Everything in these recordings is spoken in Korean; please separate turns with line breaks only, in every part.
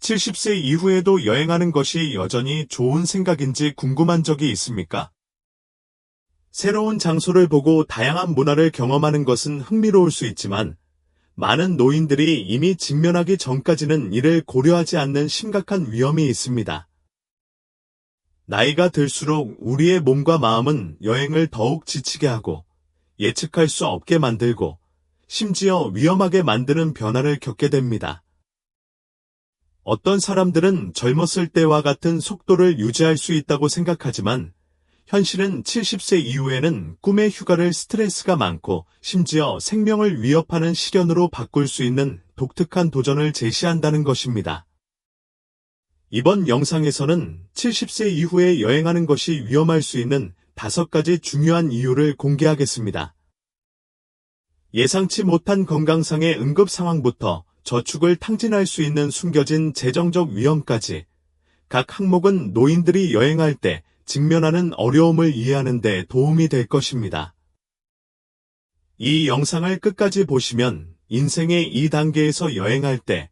70세 이후에도 여행하는 것이 여전히 좋은 생각인지 궁금한 적이 있습니까? 새로운 장소를 보고 다양한 문화를 경험하는 것은 흥미로울 수 있지만 많은 노인들이 이미 직면하기 전까지는 이를 고려하지 않는 심각한 위험이 있습니다. 나이가 들수록 우리의 몸과 마음은 여행을 더욱 지치게 하고 예측할 수 없게 만들고 심지어 위험하게 만드는 변화를 겪게 됩니다. 어떤 사람들은 젊었을 때와 같은 속도를 유지할 수 있다고 생각하지만 현실은 70세 이후에는 꿈의 휴가를 스트레스가 많고 심지어 생명을 위협하는 시련으로 바꿀 수 있는 독특한 도전을 제시한다는 것입니다. 이번 영상에서는 70세 이후에 여행하는 것이 위험할 수 있는 5가지 중요한 이유를 공개하겠습니다. 예상치 못한 건강상의 응급 상황부터 저축을 탕진할 수 있는 숨겨진 재정적 위험까지 각 항목은 노인들이 여행할 때 직면하는 어려움을 이해하는 데 도움이 될 것입니다. 이 영상을 끝까지 보시면 인생의 이 단계에서 여행할 때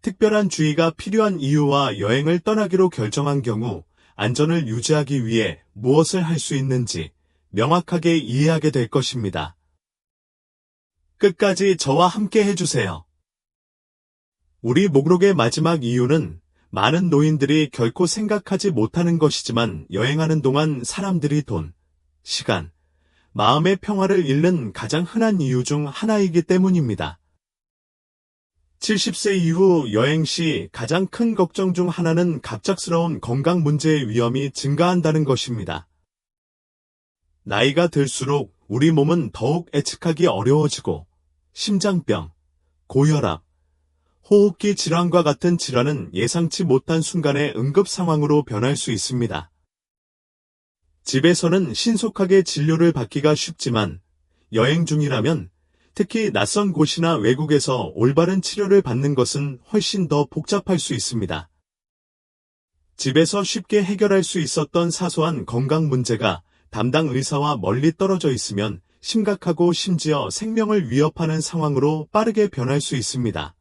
특별한 주의가 필요한 이유와 여행을 떠나기로 결정한 경우 안전을 유지하기 위해 무엇을 할 수 있는지 명확하게 이해하게 될 것입니다. 끝까지 저와 함께 해주세요. 우리 목록의 마지막 이유는 많은 노인들이 결코 생각하지 못하는 것이지만 여행하는 동안 사람들이 돈, 시간, 마음의 평화를 잃는 가장 흔한 이유 중 하나이기 때문입니다. 70세 이후 여행 시 가장 큰 걱정 중 하나는 갑작스러운 건강 문제의 위험이 증가한다는 것입니다. 나이가 들수록 우리 몸은 더욱 예측하기 어려워지고 심장병, 고혈압, 호흡기 질환과 같은 질환은 예상치 못한 순간에 응급 상황으로 변할 수 있습니다. 집에서는 신속하게 진료를 받기가 쉽지만 여행 중이라면 특히 낯선 곳이나 외국에서 올바른 치료를 받는 것은 훨씬 더 복잡할 수 있습니다. 집에서 쉽게 해결할 수 있었던 사소한 건강 문제가 담당 의사와 멀리 떨어져 있으면 심각하고 심지어 생명을 위협하는 상황으로 빠르게 변할 수 있습니다.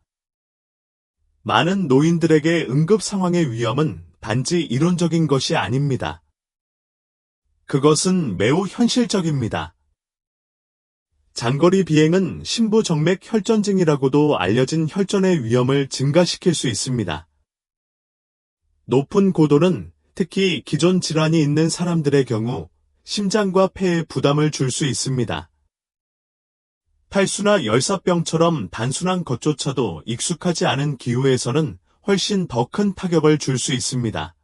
많은 노인들에게 응급 상황의 위험은 단지 이론적인 것이 아닙니다. 그것은 매우 현실적입니다. 장거리 비행은 심부정맥 혈전증이라고도 알려진 혈전의 위험을 증가시킬 수 있습니다. 높은 고도는 특히 기존 질환이 있는 사람들의 경우 심장과 폐에 부담을 줄 수 있습니다. 탈수나 열사병처럼 단순한 것조차도 익숙하지 않은 기후에서는 훨씬 더 큰 타격을 줄 수 있습니다.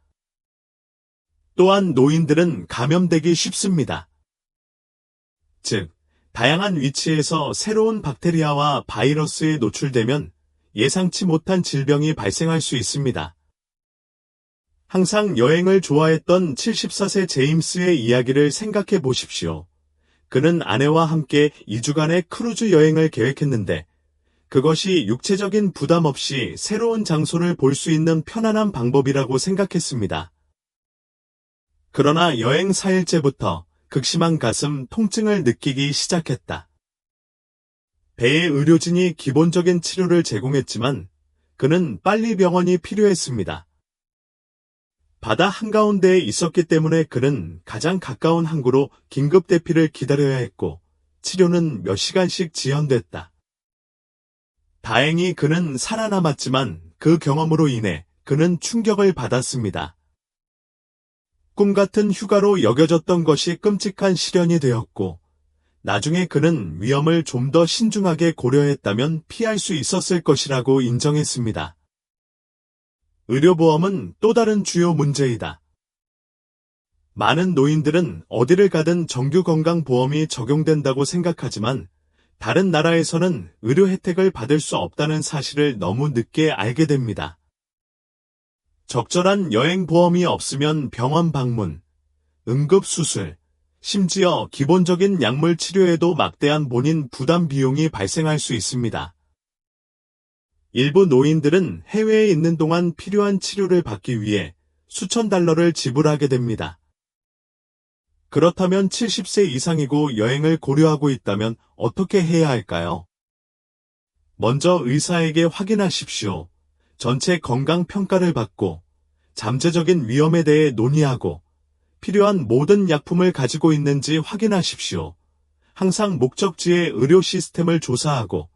또한 노인들은 감염되기 쉽습니다. 즉, 다양한 위치에서 새로운 박테리아와 바이러스에 노출되면 예상치 못한 질병이 발생할 수 있습니다. 항상 여행을 좋아했던 74세 제임스의 이야기를 생각해 보십시오. 그는 아내와 함께 2주간의 크루즈 여행을 계획했는데 그것이 육체적인 부담 없이 새로운 장소를 볼 수 있는 편안한 방법이라고 생각했습니다. 그러나 여행 4일째부터 극심한 가슴 통증을 느끼기 시작했다. 배의 의료진이 기본적인 치료를 제공했지만 그는 빨리 병원이 필요했습니다. 바다 한가운데에 있었기 때문에 그는 가장 가까운 항구로 긴급 대피를 기다려야 했고 치료는 몇 시간씩 지연됐다. 다행히 그는 살아남았지만 그 경험으로 인해 그는 충격을 받았습니다. 꿈같은 휴가로 여겨졌던 것이 끔찍한 시련이 되었고 나중에 그는 위험을 좀 더 신중하게 고려했다면 피할 수 있었을 것이라고 인정했습니다. 의료보험은 또 다른 주요 문제이다. 많은 노인들은 어디를 가든 정규건강보험이 적용된다고 생각하지만 다른 나라에서는 의료 혜택을 받을 수 없다는 사실을 너무 늦게 알게 됩니다. 적절한 여행보험이 없으면 병원 방문, 응급수술, 심지어 기본적인 약물 치료에도 막대한 본인 부담 비용이 발생할 수 있습니다. 일부 노인들은 해외에 있는 동안 필요한 치료를 받기 위해 수천 달러를 지불하게 됩니다. 그렇다면 70세 이상이고 여행을 고려하고 있다면 어떻게 해야 할까요? 먼저 의사에게 확인하십시오. 전체 건강 평가를 받고 잠재적인 위험에 대해 논의하고 필요한 모든 약품을 가지고 있는지 확인하십시오. 항상 목적지의 의료 시스템을 조사하고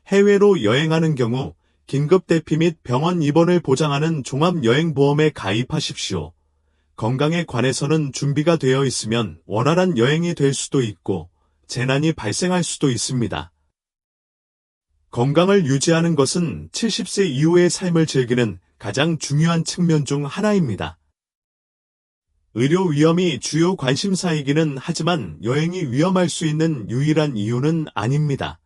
해외로 여행하는 경우 긴급 대피 및 병원 입원을 보장하는 종합여행보험에 가입하십시오. 건강에 관해서는 준비가 되어 있으면 원활한 여행이 될 수도 있고 재난이 발생할 수도 있습니다. 건강을 유지하는 것은 70세 이후의 삶을 즐기는 가장 중요한 측면 중 하나입니다. 의료 위험이 주요 관심사이기는 하지만 여행이 위험할 수 있는 유일한 이유는 아닙니다.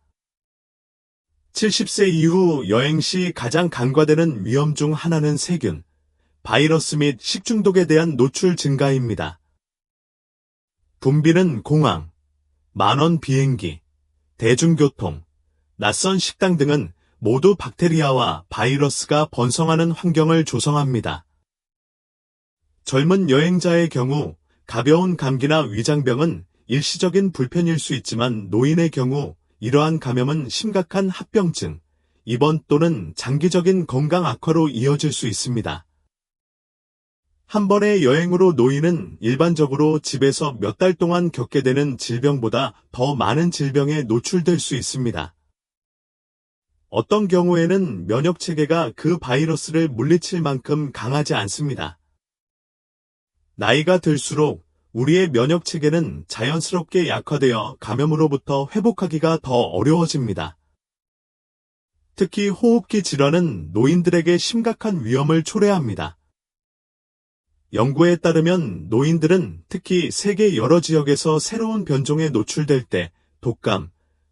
70세 이후 여행 시 가장 간과되는 위험 중 하나는 세균, 바이러스 및 식중독에 대한 노출 증가입니다. 붐비는 공항, 만원 비행기, 대중교통, 낯선 식당 등은 모두 박테리아와 바이러스가 번성하는 환경을 조성합니다. 젊은 여행자의 경우 가벼운 감기나 위장병은 일시적인 불편일 수 있지만 노인의 경우 이러한 감염은 심각한 합병증, 입원 또는 장기적인 건강 악화로 이어질 수 있습니다. 한 번의 여행으로 노인은 일반적으로 집에서 몇 달 동안 겪게 되는 질병보다 더 많은 질병에 노출될 수 있습니다. 어떤 경우에는 면역체계가 그 바이러스를 물리칠 만큼 강하지 않습니다. 나이가 들수록 우리의 면역체계는 자연스럽게 약화되어 감염으로부터 회복하기가 더 어려워집니다. 특히 호흡기 질환은 노인들에게 심각한 위험을 초래합니다. 연구에 따르면 노인들은 특히 세계 여러 지역에서 새로운 변종에 노출될 때 독감,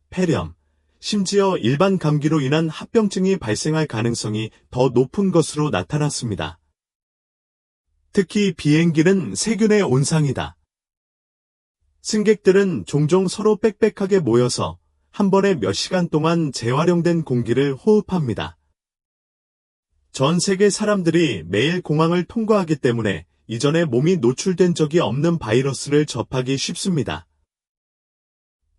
폐렴, 심지어 일반 감기로 인한 합병증이 발생할 가능성이 더 높은 것으로 나타났습니다. 특히 비행기는 세균의 온상이다. 승객들은 종종 서로 빽빽하게 모여서 한 번에 몇 시간 동안 재활용된 공기를 호흡합니다. 전 세계 사람들이 매일 공항을 통과하기 때문에 이전에 몸이 노출된 적이 없는 바이러스를 접하기 쉽습니다.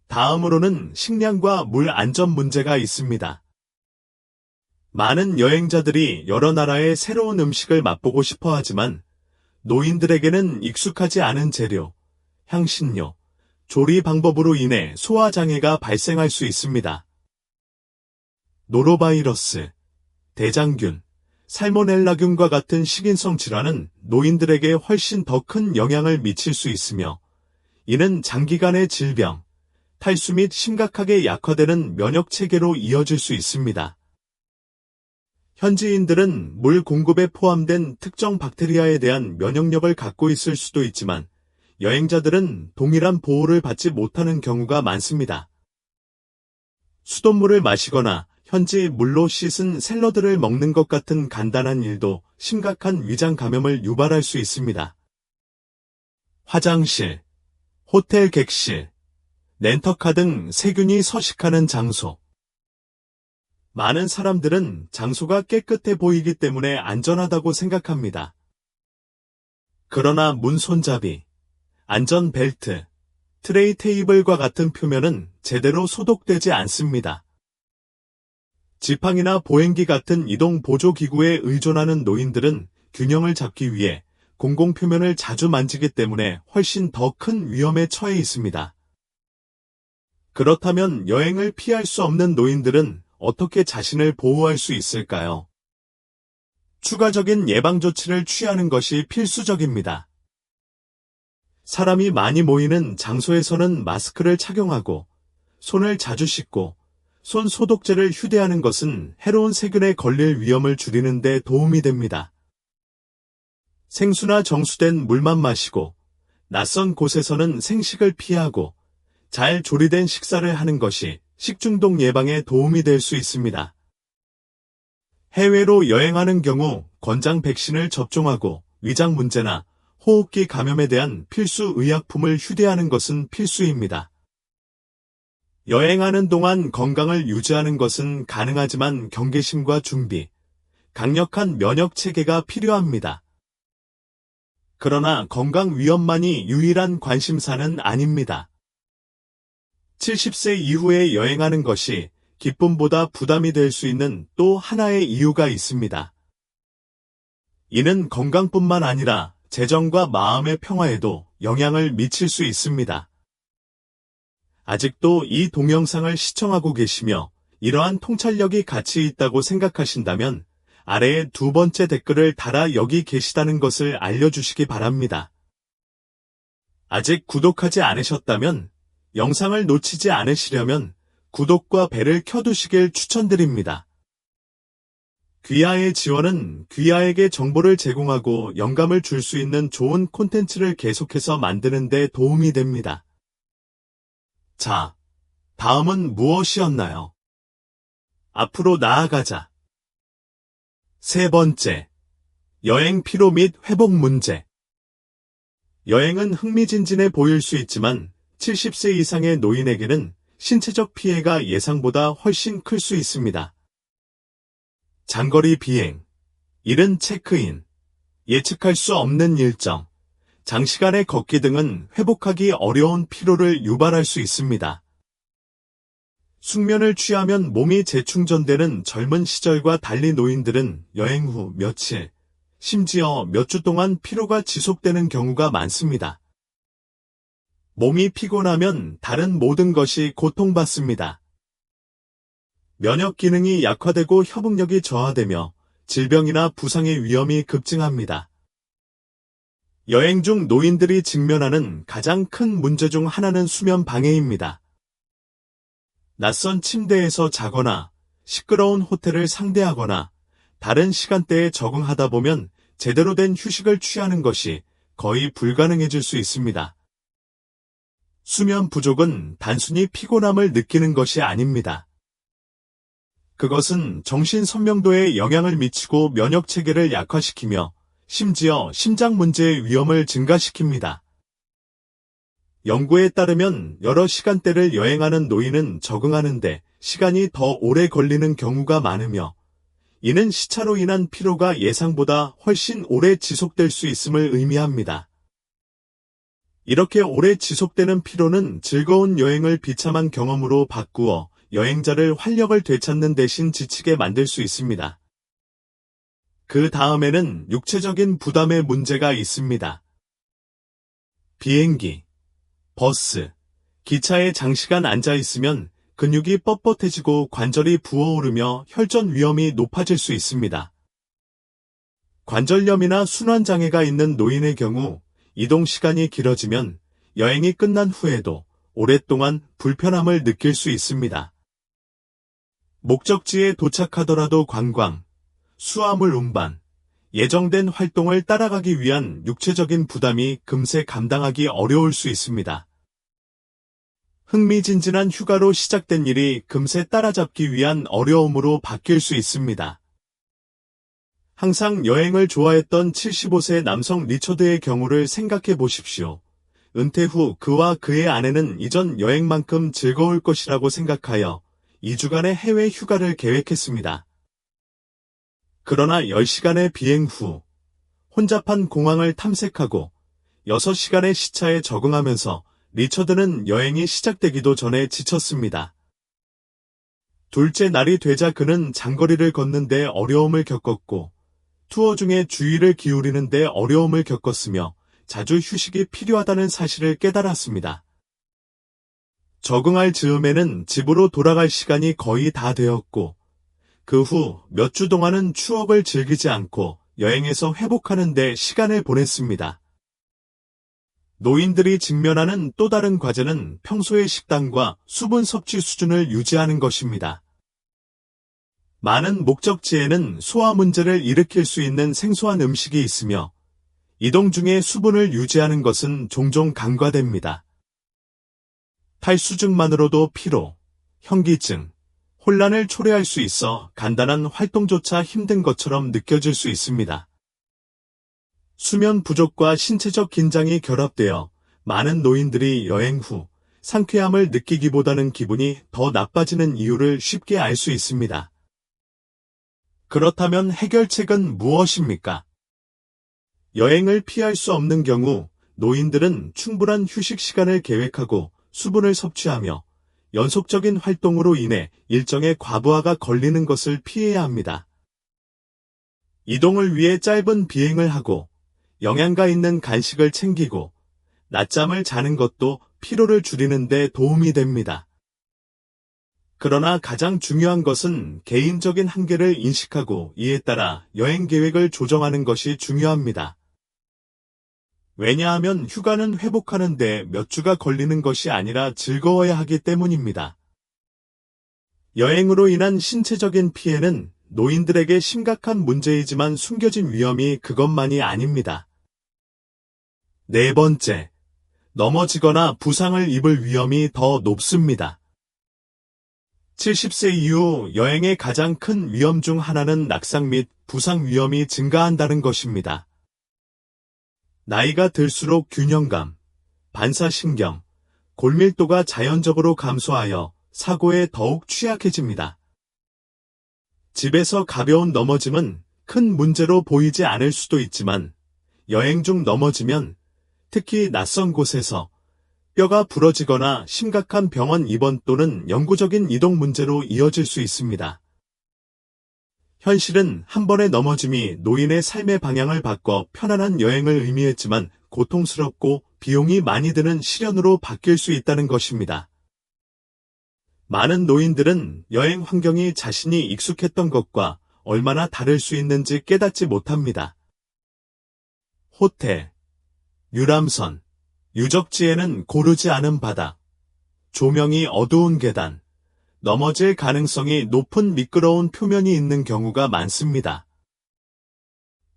다음으로는 식량과 물 안전 문제가 있습니다. 많은 여행자들이 여러 나라의 새로운 음식을 맛보고 싶어 하지만 노인들에게는 익숙하지 않은 재료, 향신료, 조리 방법으로 인해 소화장애가 발생할 수 있습니다. 노로바이러스, 대장균, 살모넬라균과 같은 식인성 질환은 노인들에게 훨씬 더 큰 영향을 미칠 수 있으며 이는 장기간의 질병, 탈수 및 심각하게 약화되는 면역체계로 이어질 수 있습니다. 현지인들은 물 공급에 포함된 특정 박테리아에 대한 면역력을 갖고 있을 수도 있지만 여행자들은 동일한 보호를 받지 못하는 경우가 많습니다. 수돗물을 마시거나 현지 물로 씻은 샐러드를 먹는 것 같은 간단한 일도 심각한 위장 감염을 유발할 수 있습니다. 화장실, 호텔 객실, 렌터카 등 세균이 서식하는 장소. 많은 사람들은 장소가 깨끗해 보이기 때문에 안전하다고 생각합니다. 그러나 문 손잡이, 안전벨트, 트레이 테이블과 같은 표면은 제대로 소독되지 않습니다. 지팡이나 보행기 같은 이동 보조기구에 의존하는 노인들은 균형을 잡기 위해 공공표면을 자주 만지기 때문에 훨씬 더 큰 위험에 처해 있습니다. 그렇다면 여행을 피할 수 없는 노인들은 어떻게 자신을 보호할 수 있을까요? 추가적인 예방조치를 취하는 것이 필수적입니다. 사람이 많이 모이는 장소에서는 마스크를 착용하고 손을 자주 씻고 손 소독제를 휴대하는 것은 해로운 세균에 걸릴 위험을 줄이는 데 도움이 됩니다. 생수나 정수된 물만 마시고 낯선 곳에서는 생식을 피하고 잘 조리된 식사를 하는 것이 식중독 예방에 도움이 될 수 있습니다. 해외로 여행하는 경우 권장 백신을 접종하고 위장 문제나 호흡기 감염에 대한 필수 의약품을 휴대하는 것은 필수입니다. 여행하는 동안 건강을 유지하는 것은 가능하지만 경계심과 준비, 강력한 면역 체계가 필요합니다. 그러나 건강 위험만이 유일한 관심사는 아닙니다. 70세 이후에 여행하는 것이 기쁨보다 부담이 될 수 있는 또 하나의 이유가 있습니다. 이는 건강뿐만 아니라 재정과 마음의 평화에도 영향을 미칠 수 있습니다. 아직도 이 동영상을 시청하고 계시며 이러한 통찰력이 가치 있다고 생각하신다면 아래에 두 번째 댓글을 달아 여기 계시다는 것을 알려주시기 바랍니다. 아직 구독하지 않으셨다면 영상을 놓치지 않으시려면 구독과 벨을 켜두시길 추천드립니다. 귀하의 지원은 귀하에게 정보를 제공하고 영감을 줄 수 있는 좋은 콘텐츠를 계속해서 만드는 데 도움이 됩니다. 자, 다음은 무엇이었나요? 앞으로 나아가자. 세 번째, 여행 피로 및 회복 문제. 여행은 흥미진진해 보일 수 있지만 70세 이상의 노인에게는 신체적 피해가 예상보다 훨씬 클 수 있습니다. 장거리 비행, 이른 체크인, 예측할 수 없는 일정, 장시간의 걷기 등은 회복하기 어려운 피로를 유발할 수 있습니다. 숙면을 취하면 몸이 재충전되는 젊은 시절과 달리 노인들은 여행 후 며칠, 심지어 몇 주 동안 피로가 지속되는 경우가 많습니다. 몸이 피곤하면 다른 모든 것이 고통받습니다. 면역 기능이 약화되고 협응력이 저하되며 질병이나 부상의 위험이 급증합니다. 여행 중 노인들이 직면하는 가장 큰 문제 중 하나는 수면 방해입니다. 낯선 침대에서 자거나 시끄러운 호텔을 상대하거나 다른 시간대에 적응하다 보면 제대로 된 휴식을 취하는 것이 거의 불가능해질 수 있습니다. 수면 부족은 단순히 피곤함을 느끼는 것이 아닙니다. 그것은 정신 선명도에 영향을 미치고 면역 체계를 약화시키며 심지어 심장 문제의 위험을 증가시킵니다. 연구에 따르면 여러 시간대를 여행하는 노인은 적응하는데 시간이 더 오래 걸리는 경우가 많으며 이는 시차로 인한 피로가 예상보다 훨씬 오래 지속될 수 있음을 의미합니다. 이렇게 오래 지속되는 피로는 즐거운 여행을 비참한 경험으로 바꾸어 여행자를 활력을 되찾는 대신 지치게 만들 수 있습니다. 그 다음에는 육체적인 부담의 문제가 있습니다. 비행기, 버스, 기차에 장시간 앉아 있으면 근육이 뻣뻣해지고 관절이 부어오르며 혈전 위험이 높아질 수 있습니다. 관절염이나 순환장애가 있는 노인의 경우 이동 시간이 길어지면 여행이 끝난 후에도 오랫동안 불편함을 느낄 수 있습니다. 목적지에 도착하더라도 관광, 수화물 운반, 예정된 활동을 따라가기 위한 육체적인 부담이 금세 감당하기 어려울 수 있습니다. 흥미진진한 휴가로 시작된 일이 금세 따라잡기 위한 어려움으로 바뀔 수 있습니다. 항상 여행을 좋아했던 75세 남성 리처드의 경우를 생각해 보십시오. 은퇴 후 그와 그의 아내는 이전 여행만큼 즐거울 것이라고 생각하여 2주간의 해외 휴가를 계획했습니다. 그러나 10시간의 비행 후 혼잡한 공항을 탐색하고 6시간의 시차에 적응하면서 리처드는 여행이 시작되기도 전에 지쳤습니다. 둘째 날이 되자 그는 장거리를 걷는데 어려움을 겪었고 투어 중에 주의를 기울이는데 어려움을 겪었으며 자주 휴식이 필요하다는 사실을 깨달았습니다. 적응할 즈음에는 집으로 돌아갈 시간이 거의 다 되었고 그 후 몇 주 동안은 추억을 즐기지 않고 여행에서 회복하는 데 시간을 보냈습니다. 노인들이 직면하는 또 다른 과제는 평소의 식단과 수분 섭취 수준을 유지하는 것입니다. 많은 목적지에는 소화 문제를 일으킬 수 있는 생소한 음식이 있으며 이동 중에 수분을 유지하는 것은 종종 간과됩니다. 탈수증만으로도 피로, 현기증, 혼란을 초래할 수 있어 간단한 활동조차 힘든 것처럼 느껴질 수 있습니다. 수면 부족과 신체적 긴장이 결합되어 많은 노인들이 여행 후 상쾌함을 느끼기보다는 기분이 더 나빠지는 이유를 쉽게 알 수 있습니다. 그렇다면 해결책은 무엇입니까? 여행을 피할 수 없는 경우 노인들은 충분한 휴식 시간을 계획하고 수분을 섭취하며 연속적인 활동으로 인해 일정의 과부하가 걸리는 것을 피해야 합니다. 이동을 위해 짧은 비행을 하고 영양가 있는 간식을 챙기고 낮잠을 자는 것도 피로를 줄이는 데 도움이 됩니다. 그러나 가장 중요한 것은 개인적인 한계를 인식하고 이에 따라 여행 계획을 조정하는 것이 중요합니다. 왜냐하면 휴가는 회복하는 데 몇 주가 걸리는 것이 아니라 즐거워야 하기 때문입니다. 여행으로 인한 신체적인 피해는 노인들에게 심각한 문제이지만 숨겨진 위험이 그것만이 아닙니다. 네 번째, 넘어지거나 부상을 입을 위험이 더 높습니다. 70세 이후 여행의 가장 큰 위험 중 하나는 낙상 및 부상 위험이 증가한다는 것입니다. 나이가 들수록 균형감, 반사신경, 골밀도가 자연적으로 감소하여 사고에 더욱 취약해집니다. 집에서 가벼운 넘어짐은 큰 문제로 보이지 않을 수도 있지만 여행 중 넘어지면 특히 낯선 곳에서 뼈가 부러지거나 심각한 병원 입원 또는 영구적인 이동 문제로 이어질 수 있습니다. 현실은 한 번의 넘어짐이 노인의 삶의 방향을 바꿔 편안한 여행을 의미했지만 고통스럽고 비용이 많이 드는 시련으로 바뀔 수 있다는 것입니다. 많은 노인들은 여행 환경이 자신이 익숙했던 것과 얼마나 다를 수 있는지 깨닫지 못합니다. 호텔, 유람선, 유적지에는 고르지 않은 바닥, 조명이 어두운 계단, 넘어질 가능성이 높은 미끄러운 표면이 있는 경우가 많습니다.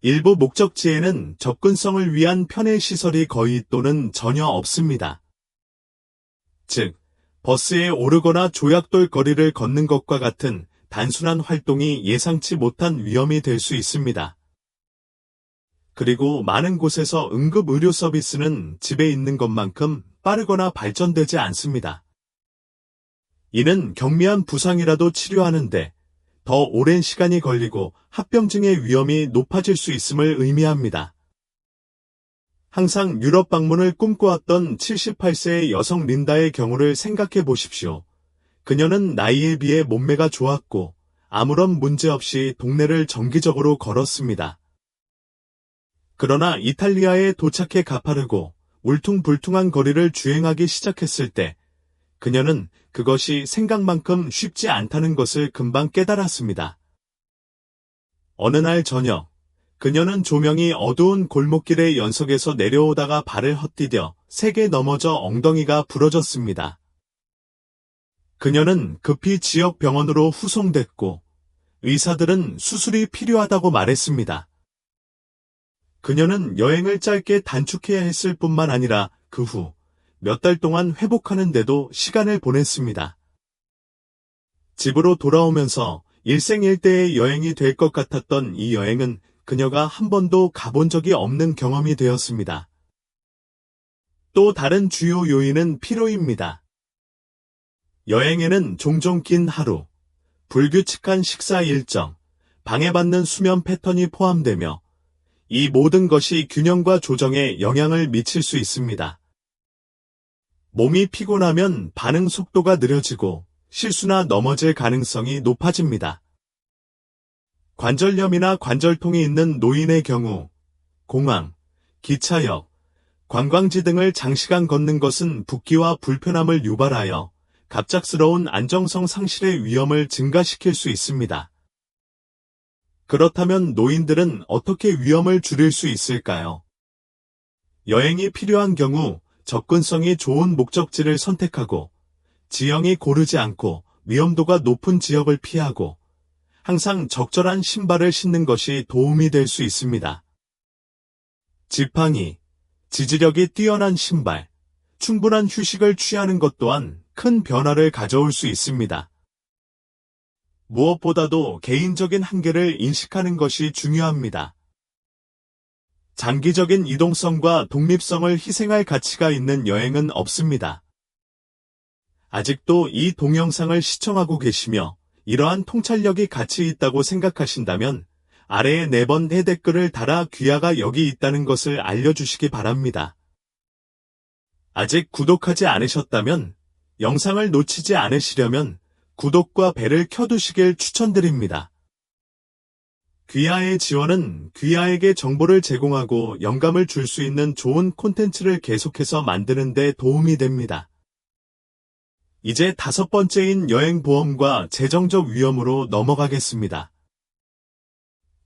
일부 목적지에는 접근성을 위한 편의 시설이 거의 또는 전혀 없습니다. 즉, 버스에 오르거나 조약돌 거리를 걷는 것과 같은 단순한 활동이 예상치 못한 위험이 될 수 있습니다. 그리고 많은 곳에서 응급 의료 서비스는 집에 있는 것만큼 빠르거나 발전되지 않습니다. 이는 경미한 부상이라도 치료하는데 더 오랜 시간이 걸리고 합병증의 위험이 높아질 수 있음을 의미합니다. 항상 유럽 방문을 꿈꿔왔던 78세의 여성 린다의 경우를 생각해 보십시오. 그녀는 나이에 비해 몸매가 좋았고 아무런 문제 없이 동네를 정기적으로 걸었습니다. 그러나 이탈리아에 도착해 가파르고 울퉁불퉁한 거리를 주행하기 시작했을 때 그녀는 그것이 생각만큼 쉽지 않다는 것을 금방 깨달았습니다. 어느 날 저녁, 그녀는 조명이 어두운 골목길의 연석에서 내려오다가 발을 헛디뎌 세게 넘어져 엉덩이가 부러졌습니다. 그녀는 급히 지역 병원으로 후송됐고 의사들은 수술이 필요하다고 말했습니다. 그녀는 여행을 짧게 단축해야 했을 뿐만 아니라 그 후 몇 달 동안 회복하는데도 시간을 보냈습니다. 집으로 돌아오면서 일생일대의 여행이 될 것 같았던 이 여행은 그녀가 한 번도 가본 적이 없는 경험이 되었습니다. 또 다른 주요 요인은 피로입니다. 여행에는 종종 긴 하루, 불규칙한 식사 일정, 방해받는 수면 패턴이 포함되며 이 모든 것이 균형과 조정에 영향을 미칠 수 있습니다. 몸이 피곤하면 반응 속도가 느려지고 실수나 넘어질 가능성이 높아집니다. 관절염이나 관절통이 있는 노인의 경우 공항, 기차역, 관광지 등을 장시간 걷는 것은 붓기와 불편함을 유발하여 갑작스러운 안정성 상실의 위험을 증가시킬 수 있습니다. 그렇다면 노인들은 어떻게 위험을 줄일 수 있을까요? 여행이 필요한 경우 접근성이 좋은 목적지를 선택하고 지형이 고르지 않고 위험도가 높은 지역을 피하고 항상 적절한 신발을 신는 것이 도움이 될 수 있습니다. 지팡이, 지지력이 뛰어난 신발, 충분한 휴식을 취하는 것 또한 큰 변화를 가져올 수 있습니다. 무엇보다도 개인적인 한계를 인식하는 것이 중요합니다. 장기적인 이동성과 독립성을 희생할 가치가 있는 여행은 없습니다. 아직도 이 동영상을 시청하고 계시며 이러한 통찰력이 가치 있다고 생각하신다면 아래에 4번의 댓글을 달아 귀하가 여기 있다는 것을 알려주시기 바랍니다. 아직 구독하지 않으셨다면 영상을 놓치지 않으시려면 구독과 벨을 켜두시길 추천드립니다. 귀하의 지원은 귀하에게 정보를 제공하고 영감을 줄 수 있는 좋은 콘텐츠를 계속해서 만드는 데 도움이 됩니다. 이제 5번째인 여행보험과 재정적 위험으로 넘어가겠습니다.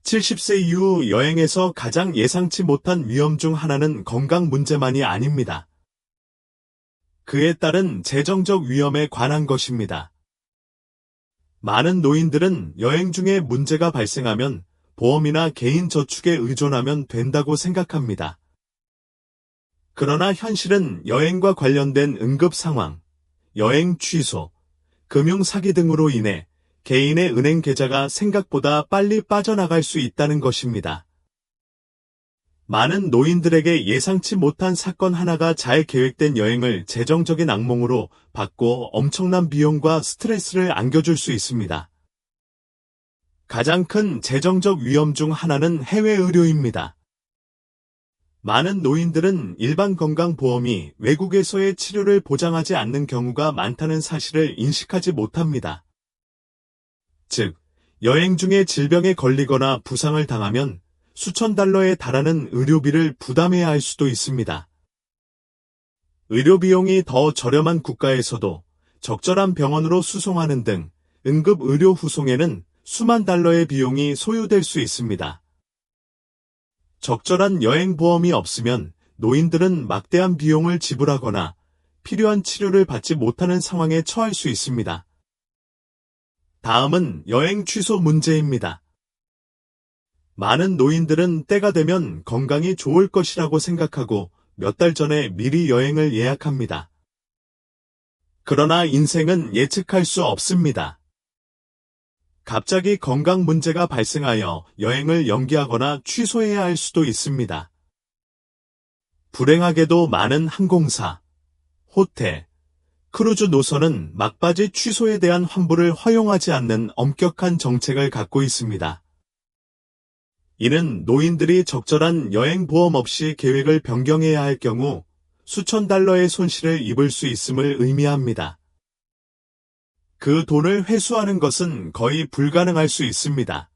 70세 이후 여행에서 가장 예상치 못한 위험 중 하나는 건강 문제만이 아닙니다. 그에 따른 재정적 위험에 관한 것입니다. 많은 노인들은 여행 중에 문제가 발생하면 보험이나 개인 저축에 의존하면 된다고 생각합니다. 그러나 현실은 여행과 관련된 응급 상황, 여행 취소, 금융 사기 등으로 인해 개인의 은행 계좌가 생각보다 빨리 빠져나갈 수 있다는 것입니다. 많은 노인들에게 예상치 못한 사건 하나가 잘 계획된 여행을 재정적인 악몽으로 받고 엄청난 비용과 스트레스를 안겨줄 수 있습니다. 가장 큰 재정적 위험 중 하나는 해외 의료입니다. 많은 노인들은 일반 건강보험이 외국에서의 치료를 보장하지 않는 경우가 많다는 사실을 인식하지 못합니다. 즉, 여행 중에 질병에 걸리거나 부상을 당하면 수천 달러에 달하는 의료비를 부담해야 할 수도 있습니다. 의료 비용이 더 저렴한 국가에서도 적절한 병원으로 수송하는 등 응급 의료 후송에는 수만 달러의 비용이 소요될 수 있습니다. 적절한 여행보험이 없으면 노인들은 막대한 비용을 지불하거나 필요한 치료를 받지 못하는 상황에 처할 수 있습니다. 다음은 여행 취소 문제입니다. 많은 노인들은 때가 되면 건강이 좋을 것이라고 생각하고 몇 달 전에 미리 여행을 예약합니다. 그러나 인생은 예측할 수 없습니다. 갑자기 건강 문제가 발생하여 여행을 연기하거나 취소해야 할 수도 있습니다. 불행하게도 많은 항공사, 호텔, 크루즈 노선은 막바지 취소에 대한 환불을 허용하지 않는 엄격한 정책을 갖고 있습니다. 이는 노인들이 적절한 여행보험 없이 계획을 변경해야 할 경우 수천 달러의 손실을 입을 수 있음을 의미합니다. 그 돈을 회수하는 것은 거의 불가능할 수 있습니다.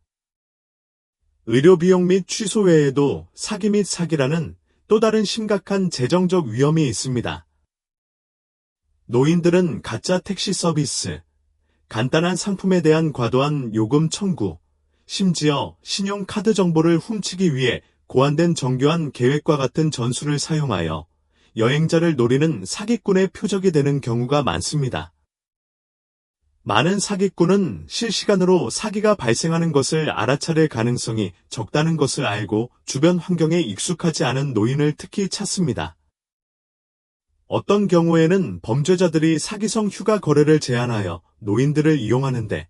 의료비용 및 취소 외에도 사기 및 사기라는 또 다른 심각한 재정적 위험이 있습니다. 노인들은 가짜 택시 서비스, 간단한 상품에 대한 과도한 요금 청구, 심지어 신용카드 정보를 훔치기 위해 고안된 정교한 계획과 같은 전술을 사용하여 여행자를 노리는 사기꾼의 표적이 되는 경우가 많습니다. 많은 사기꾼은 실시간으로 사기가 발생하는 것을 알아차릴 가능성이 적다는 것을 알고 주변 환경에 익숙하지 않은 노인을 특히 찾습니다. 어떤 경우에는 범죄자들이 사기성 휴가 거래를 제안하여 노인들을 이용하는데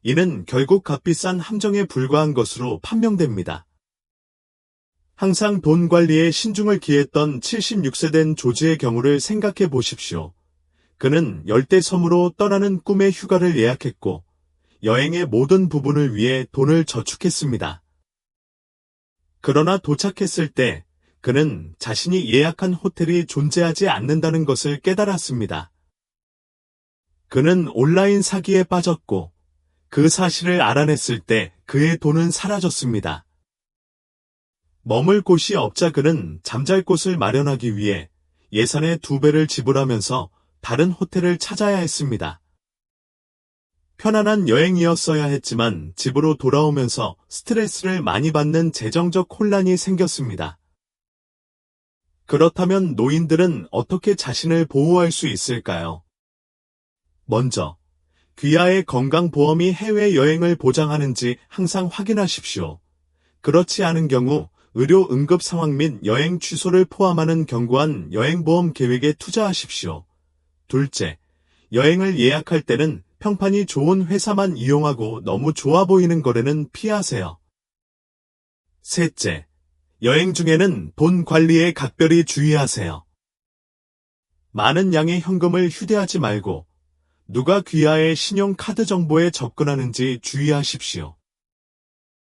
이는 결국 값비싼 함정에 불과한 것으로 판명됩니다. 항상 돈 관리에 신중을 기했던 76세 된 조지의 경우를 생각해 보십시오. 그는 열대섬으로 떠나는 꿈의 휴가를 예약했고 여행의 모든 부분을 위해 돈을 저축했습니다. 그러나 도착했을 때 그는 자신이 예약한 호텔이 존재하지 않는다는 것을 깨달았습니다. 그는 온라인 사기에 빠졌고 그 사실을 알아냈을 때 그의 돈은 사라졌습니다. 머물 곳이 없자 그는 잠잘 곳을 마련하기 위해 예산의 2배를 지불하면서 다른 호텔을 찾아야 했습니다. 편안한 여행이었어야 했지만 집으로 돌아오면서 스트레스를 많이 받는 재정적 혼란이 생겼습니다. 그렇다면 노인들은 어떻게 자신을 보호할 수 있을까요? 먼저, 귀하의 건강보험이 해외여행을 보장하는지 항상 확인하십시오. 그렇지 않은 경우 의료 응급 상황 및 여행 취소를 포함하는 견고한 여행보험 계획에 투자하십시오. 둘째, 여행을 예약할 때는 평판이 좋은 회사만 이용하고 너무 좋아 보이는 거래는 피하세요. 셋째, 여행 중에는 돈 관리에 각별히 주의하세요. 많은 양의 현금을 휴대하지 말고 누가 귀하의 신용카드 정보에 접근하는지 주의하십시오.